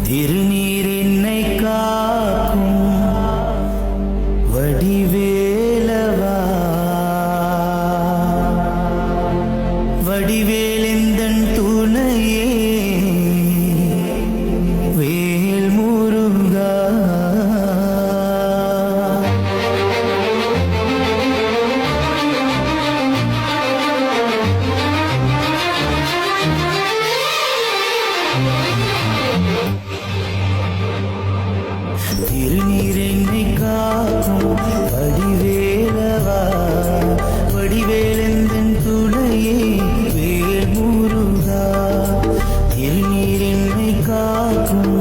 திருநீர் என்னை காக்கும் வடிவேலவா, வடிவேலெந்தன் துணையே வேல் முருகா. திருநீர் என்னை காக்கும் வடிவேலவா, வடிவேலெந்தன் துணையே வேல் முருகா. திருநீர் என்னை காக்கும்